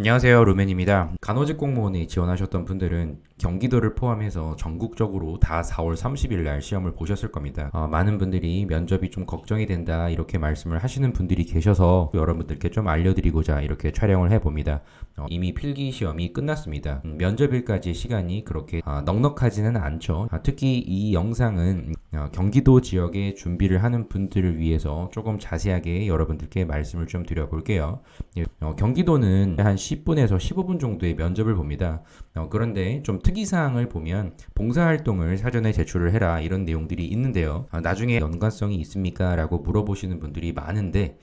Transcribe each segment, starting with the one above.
안녕하세요, 루멘입니다. 간호직 공무원에 지원하셨던 분들은 경기도를 포함해서 전국적으로 다 4월 30일 날 시험을 보셨을 겁니다. 많은 분들이 면접이 좀 걱정이 된다 이렇게 말씀을 하시는 분들이 계셔서 여러분들께 좀 알려드리고자 이렇게 촬영을 해봅니다. 이미 필기 시험이 끝났습니다. 면접일까지 시간이 그렇게 넉넉하지는 않죠. 특히 이 영상은 경기도 지역에 준비를 하는 분들을 위해서 조금 자세하게 여러분들께 말씀을 좀 드려볼게요. 경기도는 한 10분에서 15분 정도의 면접을 봅니다. 그런데 좀 특이사항을 보면 봉사활동을 사전에 제출을 해라 이런 내용들이 있는데요. 나중에 연관성이 있습니까? 라고 물어보시는 분들이 많은데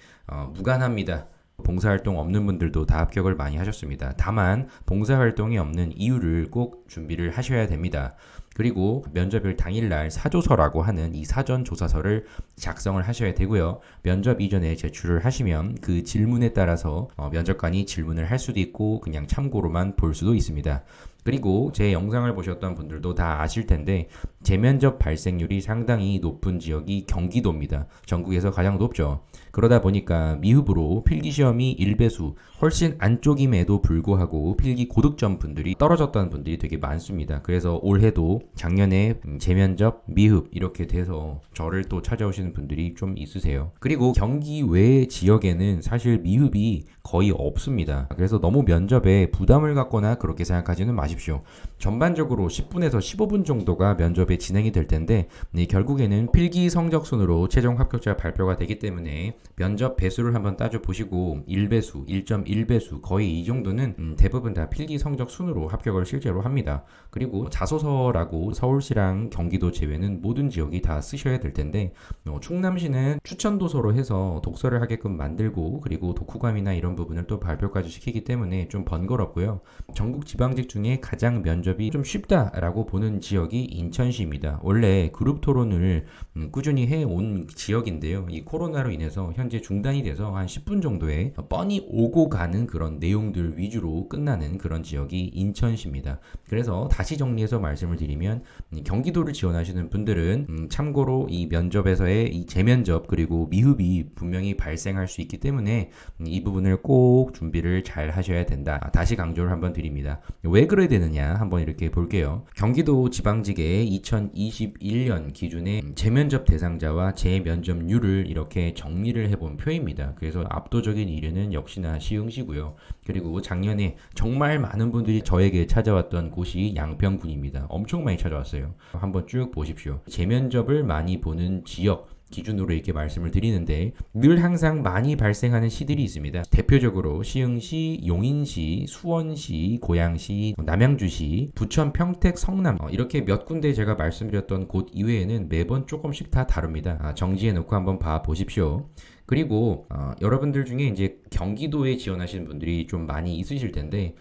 무관합니다. 봉사활동 없는 분들도 다 합격을 많이 하셨습니다. 다만 봉사활동이 없는 이유를 꼭 준비를 하셔야 됩니다. 그리고 면접일 당일날 사조서라고 하는 이 사전 조사서를 작성을 하셔야 되고요. 면접 이전에 제출을 하시면 그 질문에 따라서 면접관이 질문을 할 수도 있고 그냥 참고로만 볼 수도 있습니다. 그리고 제 영상을 보셨던 분들도 다 아실 텐데 재면접 발생률이 상당히 높은 지역이 경기도입니다. 전국에서 가장 높죠. 그러다 보니까 미흡으로 필기시험이 1배수 훨씬 안쪽임에도 불구하고 필기 고득점 분들이 떨어졌다는 분들이 되게 많습니다. 그래서 올해도 작년에 재면접 미흡 이렇게 돼서 저를 또 찾아오시는 분들이 좀 있으세요. 그리고 경기 외 지역에는 사실 미흡이 거의 없습니다. 그래서 너무 면접에 부담을 갖거나 그렇게 생각하지는 마십시오. 전반적으로 10분에서 15분 정도가 면접에 진행이 될 텐데 결국에는 필기 성적 순으로 최종 합격자 발표가 되기 때문에 면접 배수를 한번 따져 보시고 1배수, 1.1배수 거의 이 정도는 대부분 다 필기 성적 순으로 합격을 실제로 합니다. 그리고 자소서라고 서울시랑 경기도 제외는 모든 지역이 다 쓰셔야 될 텐데 충남시는 추천도서로 해서 독서를 하게끔 만들고 그리고 독후감이나 이런 부분을 또 발표까지 시키기 때문에 좀 번거롭고요. 전국 지방직 중에 가장 면접이 좀 쉽다라고 보는 지역이 인천시입니다. 원래 그룹 토론을 꾸준히 해온 지역인데요. 이 코로나로 인해서 현재 중단이 돼서 한 10분 정도에 뻔히 오고 가는 그런 내용들 위주로 끝나는 그런 지역이 인천시입니다. 그래서 다시 정리해서 말씀을 드리면 경기도를 지원하시는 분들은 참고로 이 면접에서의 이 재면접 그리고 미흡이 분명히 발생할 수 있기 때문에 이 부분을 꼭 준비를 잘 하셔야 된다. 다시 강조를 한번 드립니다. 왜 그래야 되느냐 한번 이렇게 볼게요. 경기도 지방직의 2021년 기준의 재면접 대상자와 재면접률을 이렇게 정리를 해본 표입니다. 그래서 압도적인 1위는 역시나 시흥시고요. 그리고 작년에 정말 많은 분들이 저에게 찾아왔던 곳이 양평군입니다. 엄청 많이 찾아왔어요. 한번 쭉 보십시오. 재면접을 많이 보는 지역 기준으로 이렇게 말씀을 드리는데 늘 항상 많이 발생하는 시들이 있습니다. 대표적으로 시흥시, 용인시, 수원시, 고양시, 남양주시, 부천, 평택, 성남 이렇게 몇 군데 제가 말씀드렸던 곳 이외에는 매번 조금씩 다 다릅니다. 정지해 놓고 한번 봐 보십시오. 그리고 여러분들 중에 이제 경기도에 지원하시는 분들이 좀 많이 있으실 텐데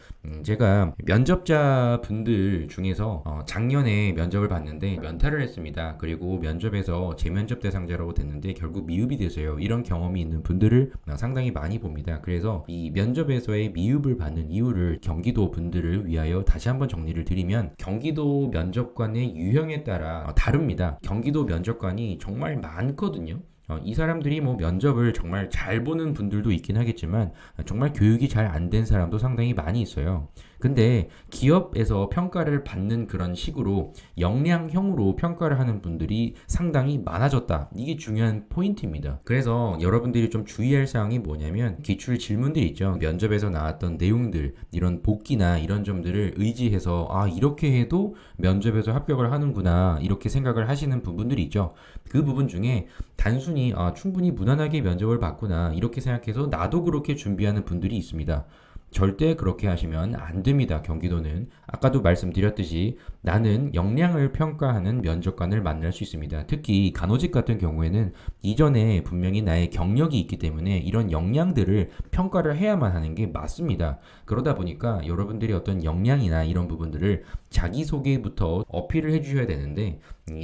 제가 면접자 분들 중에서 작년에 면접을 봤는데 면탈을 했습니다. 그리고 면접에서 재면접 대상자라고 됐는데 결국 미흡이 돼서요. 이런 경험이 있는 분들을 상당히 많이 봅니다. 그래서 이 면접에서의 미흡을 받는 이유를 경기도 분들을 위하여 다시 한번 정리를 드리면 경기도 면접관의 유형에 따라 다릅니다. 경기도 면접관이 정말 많거든요. 이 사람들이 뭐 면접을 정말 잘 보는 분들도 있긴 하겠지만 정말 교육이 잘 안 된 사람도 상당히 많이 있어요. 근데 기업에서 평가를 받는 그런 식으로 역량형으로 평가를 하는 분들이 상당히 많아졌다. 이게 중요한 포인트입니다. 그래서 여러분들이 좀 주의할 사항이 뭐냐면 기출 질문들이 있죠. 면접에서 나왔던 내용들, 이런 복기나 이런 점들을 의지해서 이렇게 해도 면접에서 합격을 하는구나 이렇게 생각을 하시는 부분들이 있죠. 그 부분 중에 단순히 충분히 무난하게 면접을 봤구나 이렇게 생각해서 나도 그렇게 준비하는 분들이 있습니다. 절대 그렇게 하시면 안 됩니다. 경기도는 아까도 말씀드렸듯이 나는 역량을 평가하는 면접관을 만날 수 있습니다. 특히 간호직 같은 경우에는 이전에 분명히 나의 경력이 있기 때문에 이런 역량들을 평가를 해야만 하는 게 맞습니다. 그러다 보니까 여러분들이 어떤 역량이나 이런 부분들을 자기소개부터 어필을 해주셔야 되는데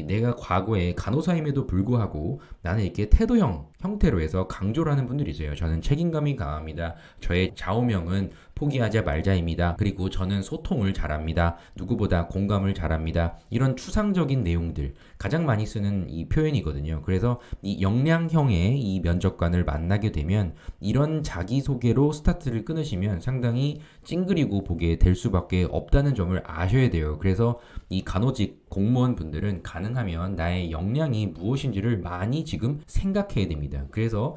내가 과거에 간호사임에도 불구하고 나는 이렇게 태도형 형태로 해서 강조를 하는 분들이 있어요. 저는 책임감이 강합니다. 저의 좌우명은 포기하자 말자입니다. 그리고 저는 소통을 잘합니다. 누구보다 공감을 잘합니다. 이런 추상적인 내용들 가장 많이 쓰는 이 표현이거든요. 그래서 이 역량형의 이 면접관을 만나게 되면 이런 자기소개로 스타트를 끊으시면 상당히 찡그리고 보게 될 수밖에 없다는 점을 아셔야 돼요. 그래서 이 간호직 공무원 분들은 가능하면 나의 역량이 무엇인지를 많이 지금 생각해야 됩니다. 그래서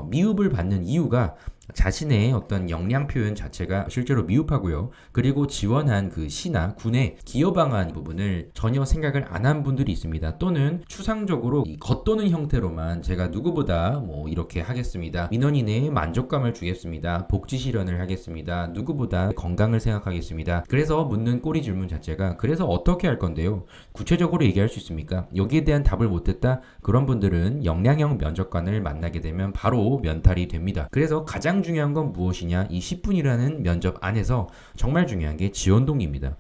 미흡을 받는 이유가 자신의 어떤 역량 표현 자체가 실제로 미흡하고요. 그리고 지원한 그 시나 군의 기여 방안 부분을 전혀 생각을 안 한 분들이 있습니다. 또는 추상적으로 이 겉도는 형태로만 제가 누구보다 뭐 이렇게 하겠습니다. 민원인의 만족감을 주겠습니다. 복지 실현을 하겠습니다. 누구보다 건강을 생각하겠습니다. 그래서 묻는 꼬리 질문 자체가 그래서 어떻게 할 건데요? 구체적으로 얘기할 수 있습니까? 여기에 대한 답을 못했다? 그런 분들은 역량형 면접관을 만나게 되면 바로 면탈이 됩니다. 그래서 가장 중요한 건 무엇이냐? 이 10분이라는 면접 안에서 정말 중요한 게 지원동기입니다.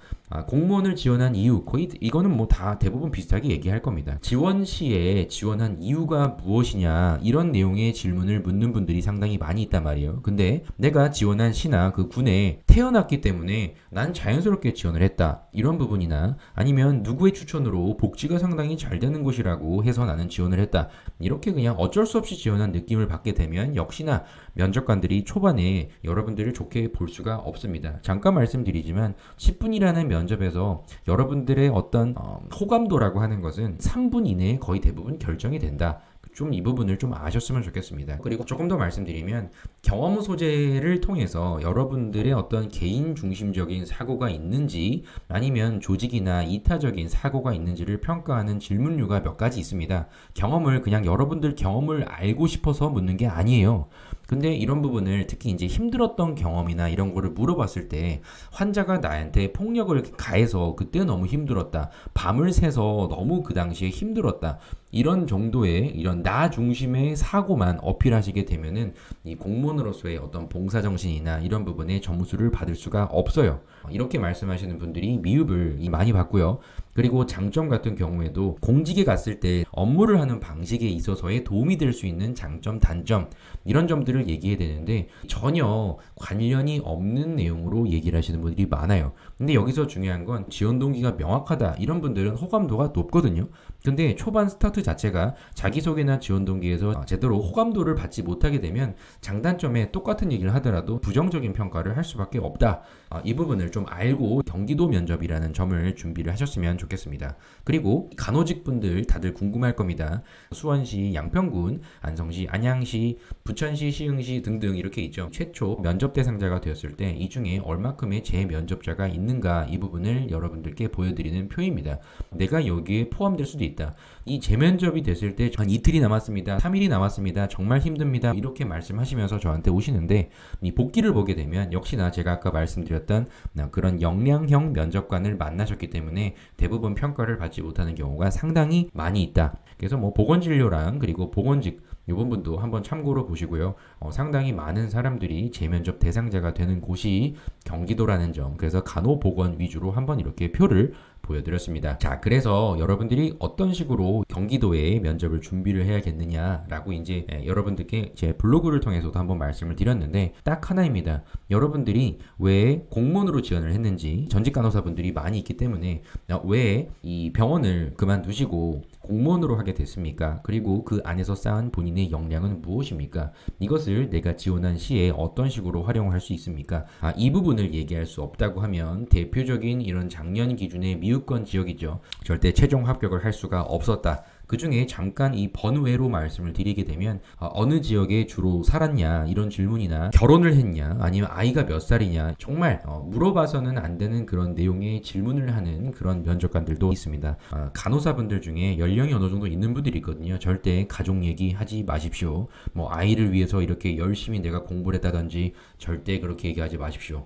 공무원을 지원한 이유, 거의 이거는 뭐 다 대부분 비슷하게 얘기할 겁니다. 지원 시에 지원한 이유가 무엇이냐 이런 내용의 질문을 묻는 분들이 상당히 많이 있단 말이에요. 근데 내가 지원한 시나 그 군에 태어났기 때문에 난 자연스럽게 지원을 했다 이런 부분이나 아니면 누구의 추천으로 복지가 상당히 잘 되는 곳이라고 해서 나는 지원을 했다 이렇게 그냥 어쩔 수 없이 지원한 느낌을 받게 되면 역시나 면접관들이 초반에 여러분들을 좋게 볼 수가 없습니다. 잠깐 말씀드리지만 10분이라는 면접에서 여러분들의 어떤 호감도라고 하는 것은 3분 이내에 거의 대부분 결정이 된다. 좀 이 부분을 좀 아셨으면 좋겠습니다. 그리고 조금 더 말씀드리면 경험 소재를 통해서 여러분들의 어떤 개인 중심적인 사고가 있는지 아니면 조직이나 이타적인 사고가 있는지를 평가하는 질문류가 몇 가지 있습니다. 경험을 그냥 여러분들 경험을 알고 싶어서 묻는 게 아니에요. 근데 이런 부분을 특히 이제 힘들었던 경험이나 이런 거를 물어봤을 때 환자가 나한테 폭력을 가해서 그때 너무 힘들었다. 밤을 새서 너무 그 당시에 힘들었다. 이런 정도의 이런 나 중심의 사고만 어필하시게 되면은 이 공무원으로서의 어떤 봉사정신이나 이런 부분에 점수를 받을 수가 없어요. 이렇게 말씀하시는 분들이 미흡을 많이 받고요. 그리고 장점 같은 경우에도 공직에 갔을 때 업무를 하는 방식에 있어서의 도움이 될 수 있는 장점, 단점 이런 점들을 얘기해야 되는데 전혀 관련이 없는 내용으로 얘기를 하시는 분들이 많아요. 근데 여기서 중요한 건 지원 동기가 명확하다 이런 분들은 호감도가 높거든요. 근데 초반 스타트 자체가 자기소개나 지원 동기에서 제대로 호감도를 받지 못하게 되면 장단점에 똑같은 얘기를 하더라도 부정적인 평가를 할 수밖에 없다. 이 부분을 좀 알고 경기도 면접이라는 점을 준비를 하셨으면 좋겠습니다. 그리고 간호직 분들 다들 궁금할 겁니다. 수원시, 양평군, 안성시, 안양시, 부천시, 시흥시 등등 이렇게 있죠. 최초 면접 대상자가 되었을 때 이 중에 얼마큼의 재면접자가 있는가 이 부분을 여러분들께 보여드리는 표입니다. 내가 여기에 포함될 수도 있다. 이 재면접이 됐을 때 한 이틀이 남았습니다. 3일이 남았습니다. 정말 힘듭니다. 이렇게 말씀하시면서 저한테 오시는데 이 복귀를 보게 되면 역시나 제가 아까 말씀드렸던 그런 역량형 면접관을 만나셨기 때문에 대부분 평가를 받지 못하는 경우가 상당히 많이 있다. 그래서 뭐 보건진료랑 그리고 보건직 이 부분도 한번 참고로 보시고요. 상당히 많은 사람들이 재면접 대상자가 되는 곳이 경기도라는 점. 그래서 간호보건 위주로 한번 이렇게 표를 보여드렸습니다. 자, 그래서 여러분들이 어떤 식으로 경기도에 면접을 준비를 해야겠느냐라고 이제 여러분들께 제 블로그를 통해서도 한번 말씀을 드렸는데 딱 하나입니다. 여러분들이 왜 공무원으로 지원을 했는지 전직 간호사분들이 많이 있기 때문에 왜 이 병원을 그만두시고 공무원으로 하게 됐습니까? 그리고 그 안에서 쌓은 본인의 역량은 무엇입니까? 이것을 내가 지원한 시에 어떤 식으로 활용할 수 있습니까? 이 부분을 얘기할 수 없다고 하면 대표적인 이런 작년 기준의 미흡권 지역이죠. 절대 최종 합격을 할 수가 없었다. 그 중에 잠깐 이 번외로 말씀을 드리게 되면 어느 지역에 주로 살았냐 이런 질문이나 결혼을 했냐 아니면 아이가 몇 살이냐 정말 물어봐서는 안 되는 그런 내용의 질문을 하는 그런 면접관들도 있습니다. 간호사분들 중에 연령이 어느 정도 있는 분들이 있거든요. 절대 가족 얘기 하지 마십시오. 뭐 아이를 위해서 이렇게 열심히 내가 공부를 했다든지 절대 그렇게 얘기하지 마십시오.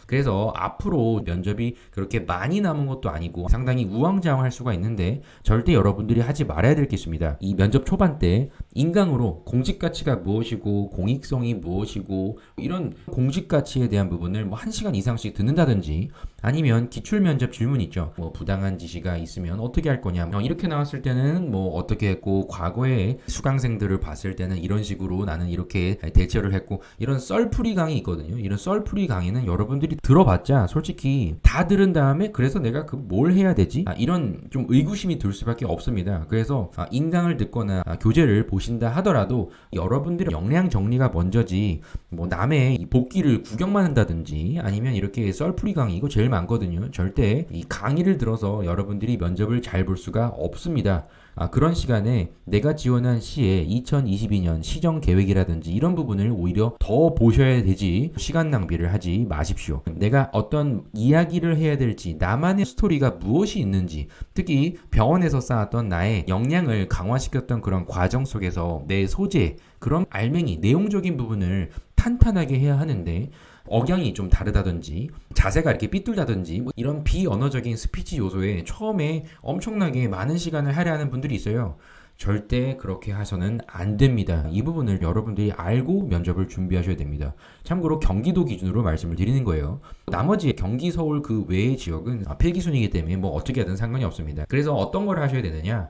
그래서 앞으로 면접이 그렇게 많이 남은 것도 아니고 상당히 우왕좌왕할 수가 있는데 절대 여러분들이 하지 말아야 될 게 있습니다. 이 면접 초반 때 인강으로 공직 가치가 무엇이고 공익성이 무엇이고 이런 공직 가치에 대한 부분을 뭐 1시간 이상씩 듣는다든지 아니면 기출 면접 질문 있죠. 뭐 부당한 지시가 있으면 어떻게 할 거냐. 이렇게 나왔을 때는 뭐 어떻게 했고 과거에 수강생들을 봤을 때는 이런 식으로 나는 이렇게 대처를 했고 이런 썰풀이 강의 있거든요. 이런 썰풀이 강의는 여러분들이 들어봤자 솔직히 다 들은 다음에 그래서 내가 그 뭘 해야 되지? 이런 좀 의구심이 들 수밖에 없습니다. 그래서 인강을 듣거나 교재를 보신다 하더라도 여러분들의 역량 정리가 먼저지 뭐 남의 이 복귀를 구경만 한다든지 아니면 이렇게 썰풀이 강의 이거 제일 많거든요. 절대 이 강의를 들어서 여러분들이 면접을 잘 볼 수가 없습니다. 그런 시간에 내가 지원한 시의 2022년 시정 계획이라든지 이런 부분을 오히려 더 보셔야 되지 시간 낭비를 하지 마십시오. 내가 어떤 이야기를 해야 될지 나만의 스토리가 무엇이 있는지 특히 병원에서 쌓았던 나의 역량을 강화시켰던 그런 과정 속에서 내 소재 그런 알맹이 내용적인 부분을 탄탄하게 해야 하는데 억양이 좀 다르다든지 자세가 이렇게 삐뚤다든지 뭐 이런 비언어적인 스피치 요소에 처음에 엄청나게 많은 시간을 할애하는 분들이 있어요. 절대 그렇게 해서는 안 됩니다. 이 부분을 여러분들이 알고 면접을 준비하셔야 됩니다. 참고로 경기도 기준으로 말씀을 드리는 거예요. 나머지 경기, 서울 그 외의 지역은 필기순이기 때문에 뭐 어떻게 하든 상관이 없습니다. 그래서 어떤 걸 하셔야 되느냐?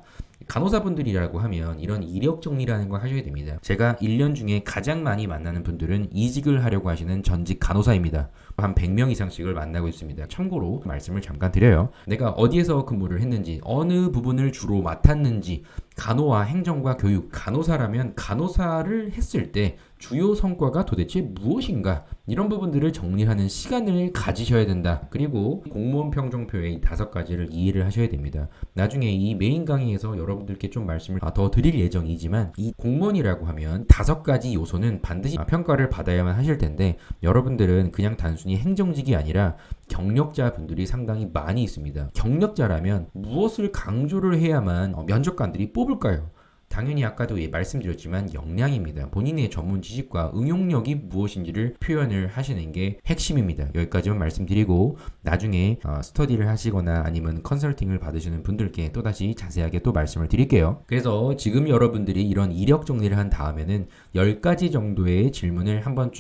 간호사분들이라고 하면 이런 이력 정리라는 걸 하셔야 됩니다. 제가 1년 중에 가장 많이 만나는 분들은 이직을 하려고 하시는 전직 간호사입니다. 한 100명 이상씩을 만나고 있습니다. 참고로 말씀을 잠깐 드려요. 내가 어디에서 근무를 했는지, 어느 부분을 주로 맡았는지, 간호와 행정과 교육, 간호사라면 간호사를 했을 때 주요 성과가 도대체 무엇인가 이런 부분들을 정리하는 시간을 가지셔야 된다. 그리고 공무원 평정표의 이 5가지를 이해를 하셔야 됩니다. 나중에 이 메인 강의에서 여러분들께 좀 말씀을 더 드릴 예정이지만 이 공무원이라고 하면 5가지 요소는 반드시 평가를 받아야만 하실 텐데 여러분들은 그냥 단순히 행정직이 아니라 경력자 분들이 상당히 많이 있습니다. 경력자라면 무엇을 강조를 해야만 면접관들이 뽑을까요? 당연히 아까도 말씀드렸지만 역량입니다. 본인의 전문 지식과 응용력이 무엇인지를 표현을 하시는 게 핵심입니다. 여기까지만 말씀드리고 나중에 스터디를 하시거나 아니면 컨설팅을 받으시는 분들께 또다시 자세하게 또 말씀을 드릴게요. 그래서 지금 여러분들이 이런 이력 정리를 한 다음에는 10가지 정도의 질문을 한번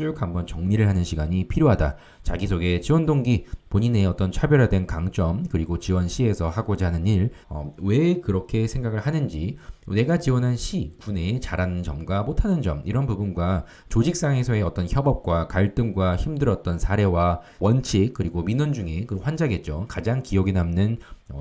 정리를 하는 시간이 필요하다. 자기소개, 지원 동기, 본인의 어떤 차별화된 강점, 그리고 지원 시에서 하고자 하는 일, 왜 그렇게 생각을 하는지, 내가 지원한 시, 군에 잘하는 점과 못하는 점, 이런 부분과 조직상에서의 어떤 협업과 갈등과 힘들었던 사례와 원칙, 그리고 민원 중에 그 환자겠죠. 가장 기억에 남는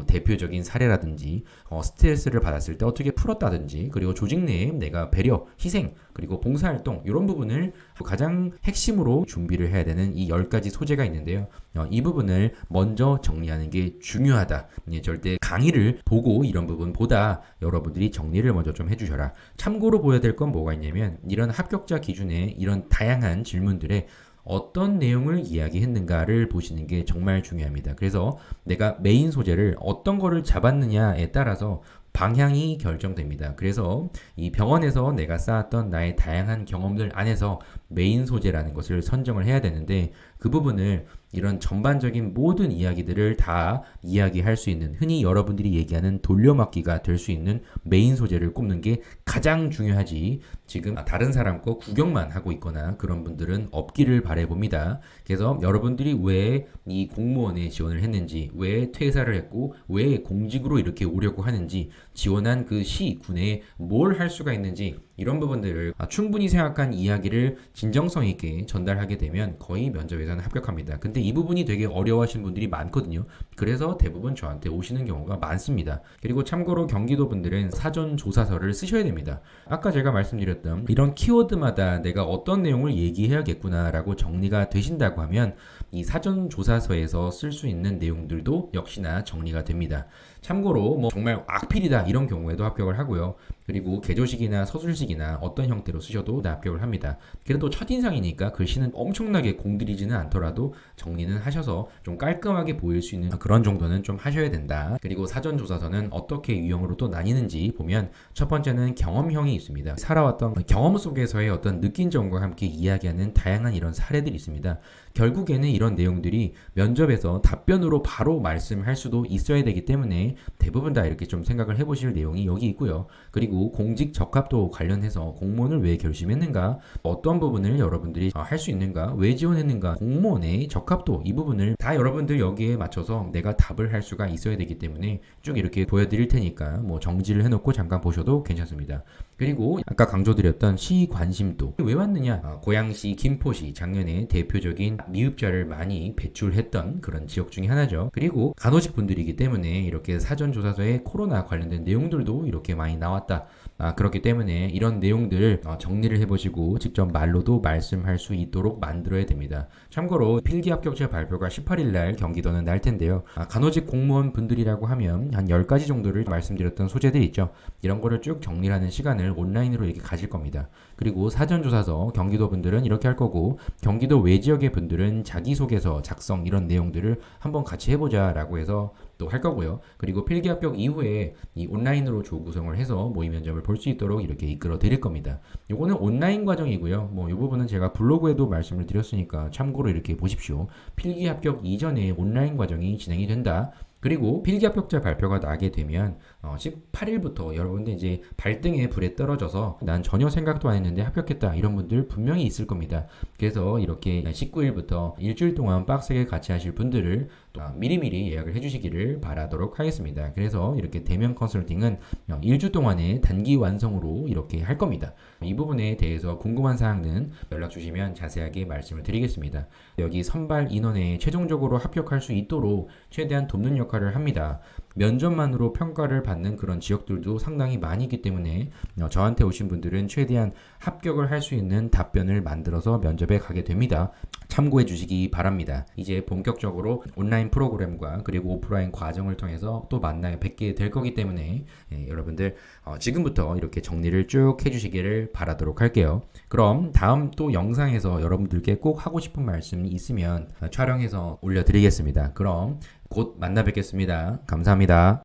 대표적인 사례라든지 스트레스를 받았을 때 어떻게 풀었다든지 그리고 조직 내에 내가 배려, 희생, 그리고 봉사활동 이런 부분을 가장 핵심으로 준비를 해야 되는 이 10가지 소재가 있는데요. 이 부분을 먼저 정리하는 게 중요하다. 절대 강의를 보고 이런 부분보다 여러분들이 정리를 먼저 좀 해주셔라. 참고로 보여야 될 건 뭐가 있냐면 이런 합격자 기준에 이런 다양한 질문들에 어떤 내용을 이야기했는가를 보시는 게 정말 중요합니다. 그래서 내가 메인 소재를 어떤 거를 잡았느냐에 따라서 방향이 결정됩니다. 그래서 이 병원에서 내가 쌓았던 나의 다양한 경험들 안에서 메인 소재라는 것을 선정을 해야 되는데 그 부분을 이런 전반적인 모든 이야기들을 다 이야기할 수 있는 흔히 여러분들이 얘기하는 돌려막기가 될 수 있는 메인 소재를 꼽는 게 가장 중요하지 지금 다른 사람 거 구경만 하고 있거나 그런 분들은 없기를 바라봅니다. 그래서 여러분들이 왜 이 공무원에 지원을 했는지 왜 퇴사를 했고 왜 공직으로 이렇게 오려고 하는지 지원한 그 시, 군에 뭘 할 수가 있는지 이런 부분들을 충분히 생각한 이야기를 진정성 있게 전달하게 되면 거의 면접에서는 합격합니다. 근데 이 부분이 되게 어려워하시는 분들이 많거든요. 그래서 대부분 저한테 오시는 경우가 많습니다. 그리고 참고로 경기도 분들은 사전 조사서를 쓰셔야 됩니다. 아까 제가 말씀드렸던 이런 키워드마다 내가 어떤 내용을 얘기해야겠구나라고 정리가 되신다고 하면 이 사전 조사서에서 쓸 수 있는 내용들도 역시나 정리가 됩니다. 참고로 뭐 정말 악필이다 이런 경우에도 합격을 하고요. 그리고 개조식이나 서술식이나 어떤 형태로 쓰셔도 합격을 합니다. 그래도 첫인상이니까 글씨는 엄청나게 공들이지는 않더라도 정리는 하셔서 좀 깔끔하게 보일 수 있는 그런 정도는 좀 하셔야 된다. 그리고 사전조사서는 어떻게 유형으로 또 나뉘는지 보면 첫 번째는 경험형이 있습니다. 살아왔던 경험 속에서의 어떤 느낀 점과 함께 이야기하는 다양한 이런 사례들이 있습니다. 결국에는 이런 내용들이 면접에서 답변으로 바로 말씀할 수도 있어야 되기 때문에 대부분 다 이렇게 좀 생각을 해보실 내용이 여기 있고요. 그리고 공직 적합도 관련해서 공무원을 왜 결심했는가, 어떤 부분을 여러분들이 할 수 있는가, 왜 지원했는가, 공무원의 적합도 이 부분을 다 여러분들 여기에 맞춰서 내가 답을 할 수가 있어야 되기 때문에 쭉 이렇게 보여드릴 테니까 뭐 정지를 해놓고 잠깐 보셔도 괜찮습니다. 그리고 아까 강조드렸던 시 관심도 왜 왔느냐, 고양시, 김포시 작년에 대표적인 미흡자를 많이 배출했던 그런 지역 중에 하나죠. 그리고 간호직 분들이기 때문에 이렇게 사전조사서에 코로나 관련된 내용들도 이렇게 많이 나왔다. 그렇기 때문에 이런 내용들을 정리를 해보시고 직접 말로도 말씀할 수 있도록 만들어야 됩니다. 참고로 필기 합격자 발표가 18일날 경기도는 날 텐데요. 간호직 공무원 분들이라고 하면 한 10가지 정도를 말씀드렸던 소재들이 있죠. 이런 거를 쭉 정리하는 시간을 온라인으로 이렇게 가질 겁니다. 그리고 사전조사서 경기도 분들은 이렇게 할 거고, 경기도 외 지역의 분들은 자기소개서 작성 이런 내용들을 한번 같이 해보자 라고 해서 또 할 거고요. 그리고 필기 합격 이후에 이 온라인으로 조 구성을 해서 모의 면접을 볼 수 있도록 이렇게 이끌어 드릴 겁니다. 요거는 온라인 과정이고요. 뭐 이 부분은 제가 블로그에도 말씀을 드렸으니까 참고로 이렇게 보십시오. 필기 합격 이전에 온라인 과정이 진행이 된다. 그리고 필기 합격자 발표가 나게 되면 18일부터 여러분들 이제 발등에 불에 떨어져서 난 전혀 생각도 안 했는데 합격했다 이런 분들 분명히 있을 겁니다. 그래서 이렇게 19일부터 일주일 동안 빡세게 같이 하실 분들을 또 미리미리 예약을 해주시기를 바라도록 하겠습니다. 그래서 이렇게 대면 컨설팅은 1주 동안의 단기 완성으로 이렇게 할 겁니다. 이 부분에 대해서 궁금한 사항은 연락 주시면 자세하게 말씀을 드리겠습니다. 여기 선발 인원에 최종적으로 합격할 수 있도록 최대한 돕는 역할을 합니다. 면접만으로 평가를 받는 그런 지역들도 상당히 많이 있기 때문에 저한테 오신 분들은 최대한 합격을 할 수 있는 답변을 만들어서 면접에 가게 됩니다. 참고해 주시기 바랍니다. 이제 본격적으로 온라인 프로그램과 그리고 오프라인 과정을 통해서 또 뵙게 될 거기 때문에 여러분들 지금부터 이렇게 정리를 쭉 해주시기를 바라도록 할게요. 그럼 다음 또 영상에서 여러분들께 꼭 하고 싶은 말씀이 있으면 촬영해서 올려드리겠습니다. 그럼 곧 만나 뵙겠습니다. 감사합니다.